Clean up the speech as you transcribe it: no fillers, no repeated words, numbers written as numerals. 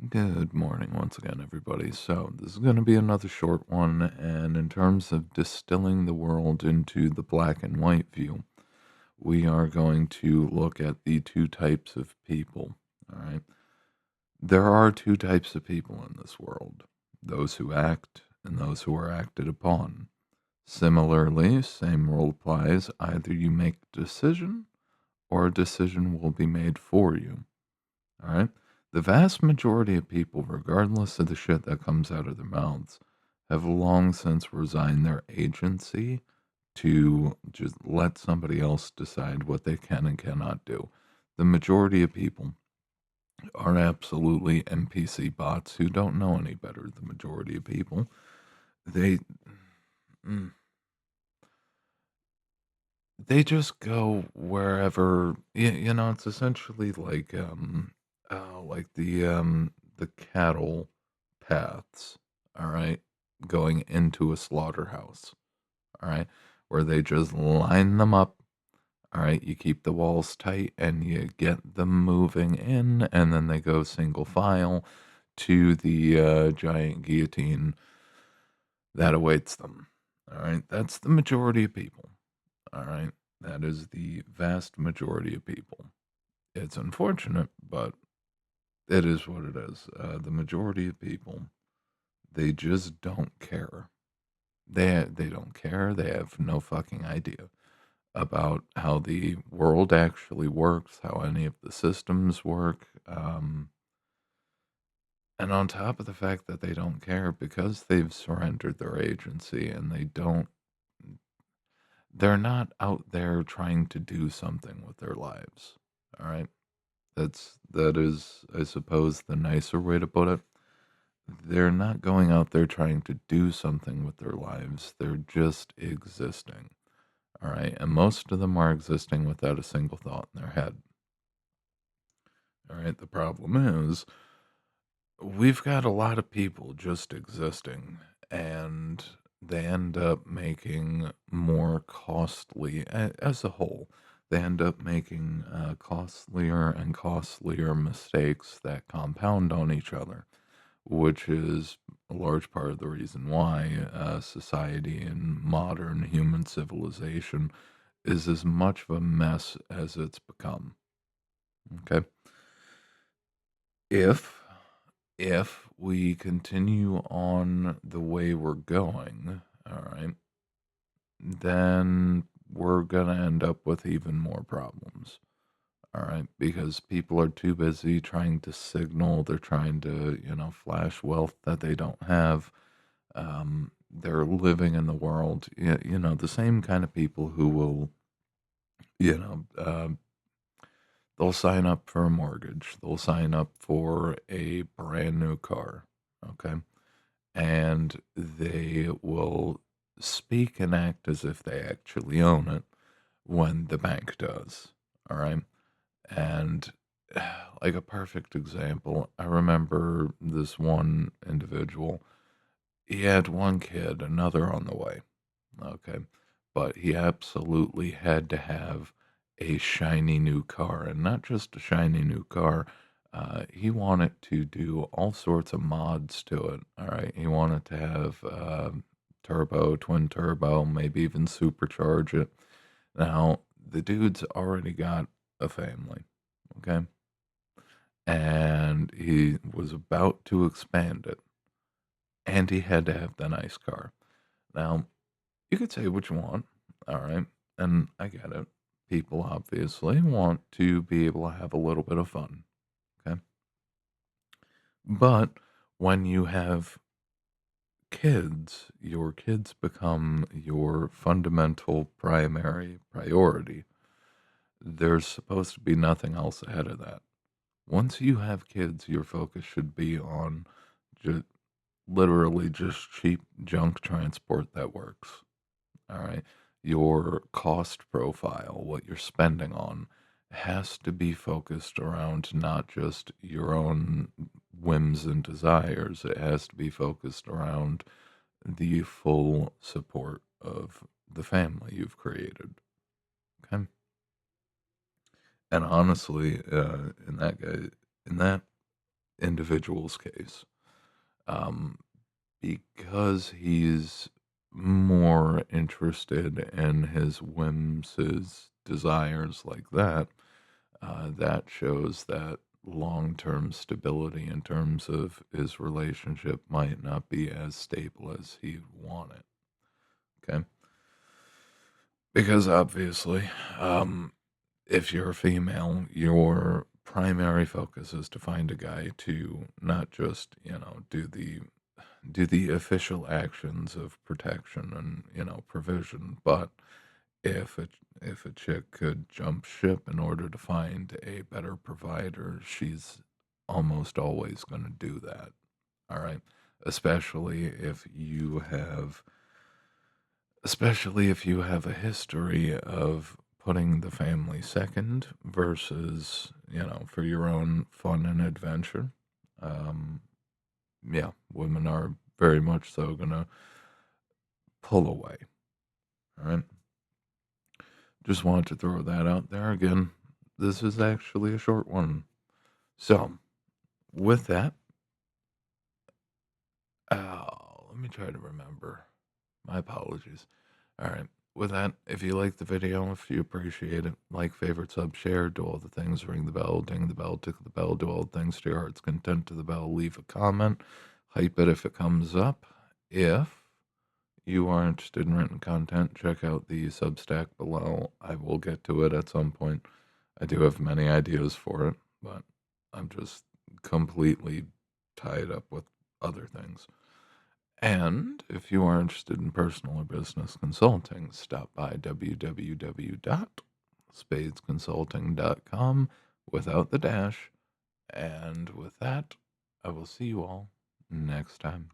Good morning once again, everybody. So, this is going to be another short one. And in terms of distilling the world into the black and white view, we are going to look at the two types of people. All right. There are two types of people in this world: those who act and those who are acted upon. Similarly, same rule applies. Either you make a decision or a decision will be made for you. All right. The vast majority of people, regardless of the shit that comes out of their mouths, have long since resigned their agency to just let somebody else decide what they can and cannot do. The majority of people are absolutely NPC bots who don't know any better. The majority of people, they mm, they just go wherever. It's essentially like the cattle paths, all right, going into a slaughterhouse, all right, where they just line them up, all right. You keep the walls tight and you get them moving in, and then they go single file to the giant guillotine that awaits them. All right, that's the majority of people. All right, that is the vast majority of people. It's unfortunate, but it is what it is. The majority of people, they just don't care. They don't care. They have no fucking idea about how the world actually works, how any of the systems work. And on top of the fact that they don't care because they've surrendered their agency and they're not out there trying to do something with their lives. All right. That is, I suppose, the nicer way to put it. They're not going out there trying to do something with their lives. They're just existing. All right. And most of them are existing without a single thought in their head. All right. The problem is we've got a lot of people just existing, and they end up making more costly, as a whole, they end up making costlier and costlier mistakes that compound on each other, which is a large part of the reason why society and modern human civilization is as much of a mess as it's become. Okay. If if we continue on the way we're going, all right, then we're gonna end up with even more problems. All right, because people are too busy trying to signal, they're trying to, flash wealth that they don't have. They're living in the world, the same kind of people who will, you know, they'll sign up for a mortgage, they'll sign up for a brand new car, okay? And they will speak and act as if they actually own it when the bank does, all right? And like a perfect example, I remember this one individual. He had one kid, another on the way. Okay. But he absolutely had to have a shiny new car, and not just a shiny new car. He wanted to do all sorts of mods to it. All right. He wanted to have turbo, twin turbo, maybe even supercharge it. Now, the dude's already got a family. Okay. And he was about to expand it, and he had to have the nice car. Now, you could say what you want, all right? And I get it. People obviously want to be able to have a little bit of fun, okay? But when you have kids, your kids become your fundamental primary priority. There's supposed to be nothing else ahead of that. Once you have kids, your focus should be on just literally just cheap junk transport that works. All right. Your cost profile, what you're spending on, has to be focused around not just your own whims and desires. It has to be focused around the full support of the family you've created. Okay. And honestly, in that individual's case. Um, because he's more interested in his whims, his desires like that, that shows that long-term stability in terms of his relationship might not be as stable as he wanted. Okay, because obviously, if you're a female, your primary focus is to find a guy to not just do the official actions of protection and provision, but if a chick could jump ship in order to find a better provider, she's almost always going to do that. All right, especially if you have especially if you have a history of putting the family second versus for your own fun and adventure. Um, yeah, women are very much so gonna pull away. All right. Just wanted to throw that out there again. This is actually a short one. So, with that, let me try to remember. My apologies. All right. With that, if you like the video, if you appreciate it, like, favorite, sub, share, do all the things, ring the bell, ding the bell, tickle the bell, do all the things to your heart's content to the bell, leave a comment, hype it if it comes up. If you are interested in written content, check out the Substack below. I will get to it at some point. I do have many ideas for it, but I'm just completely tied up with other things. And if you are interested in personal or business consulting, stop by www.spadesconsulting.com without the dash. And with that, I will see you all next time.